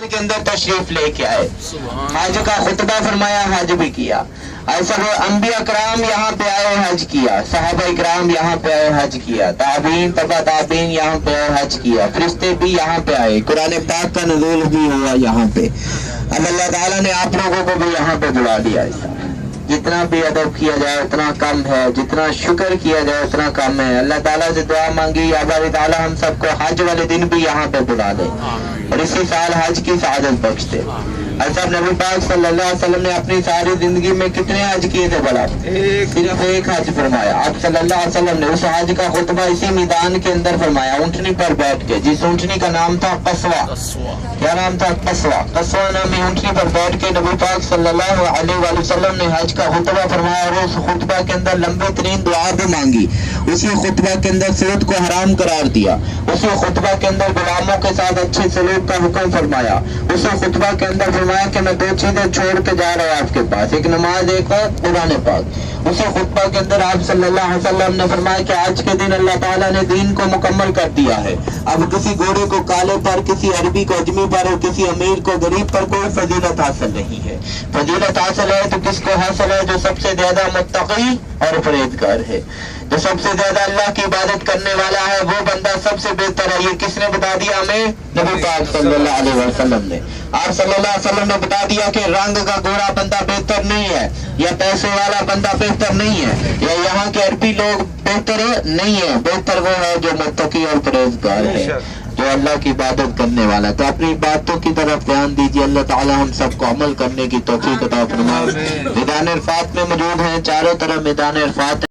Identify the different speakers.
Speaker 1: کے اندر تشریف لے کے آئے، حج کا خطبہ فرمایا، حج بھی کیا۔ ایسا وہ انبیاء کرام یہاں پہ آئے، حج کیا، صحابہ کرام یہاں پہ آئے، حج کیا، تابعین تبع تابعین یہاں پہ آئے، حج کیا، فرشتے بھی یہاں پہ آئے، قرآن پاک کا نزول بھی ہوا یہاں پہ۔ اب اللہ تعالیٰ نے آپ لوگوں کو بھی یہاں پہ بلا دیا۔ ایسا جتنا بھی ادب کیا جائے اتنا کم ہے، جتنا شکر کیا جائے اتنا کم ہے۔ اللہ تعالیٰ سے دعا مانگی، یا باری تعالیٰ ہم سب کو حج والے دن بھی یہاں پہ بلا دے اور اسی سال حج کی سعادت بخش دے۔ ایسا نبی پاک صلی اللہ علیہ وسلم نے اپنی ساری زندگی میں کتنے حج کیے تھے بلا؟ صرف ایک حج فرمایا۔ آپ صلی اللہ علیہ وسلم نے اس حج کا خطبہ اسی میدان کے اندر فرمایا، اونٹنی پر بیٹھ کے، جس اونٹنی کا نام تھا قصوہ۔ کیا نام تھا؟ قصوہ۔ قصوہ نامی اونٹنی پر بیٹھ کے نبی پاک صلی اللہ علیہ وسلم نے حج کا خطبہ فرمایا اور اس خطبہ کے اندر لمبی ترین دعا بھی مانگی۔ اسی خطبہ کے اندر سود کو حرام قرار دیا، اسی خطبہ کے اندر غلاموں کے ساتھ اچھے سلوک کا حکم فرمایا، اسی خطبہ کے اندر فرمایا کہ میں 2 چیزیں چھوڑ کے جا رہا ہوں آپ کے پاس، ایک نماز، ایک قرآن پاک۔ اسی خطبہ کے اندر آپ صلی اللہ علیہ وسلم نے فرمایا کہ آج کے دن اللہ تعالیٰ نے دین کو مکمل کر دیا ہے، اب کسی گھوڑے کو کالے پر، کسی عربی کو اجمی پر اور کسی امیر کو غریب پر کوئی فضیلت حاصل نہیں ہے۔ فضیلت حاصل ہے تو کس کو حاصل ہے؟ جو سب سے زیادہ متقی اور پرہیزگار ہے، جو سب سے زیادہ اللہ کی عبادت کرنے والا ہے، وہ بندہ سب سے بہتر ہے۔ یہ کس نے بتا دیا ہمیں؟ نبی پاک صلی اللہ علیہ وسلم نے۔ آپ صلی اللہ علیہ وسلم نے بتا دیا کہ رنگ کا گورا بندہ بہتر نہیں ہے، یا پیسے والا بندہ بہتر نہیں ہے، یا یہاں کے عربی لوگ بہتر نہیں ہے، بہتر وہ ہے جو متقی اور پرہیزگار ہے، جو اللہ کی عبادت کرنے والا۔ تو اپنی باتوں کی طرف دھیان دیجیے، اللہ تعالی ہم سب کو عمل کرنے کی توفیق عطا فرمائے۔ میدان عرفات میں موجود ہیں، چاروں طرف میدان عرفات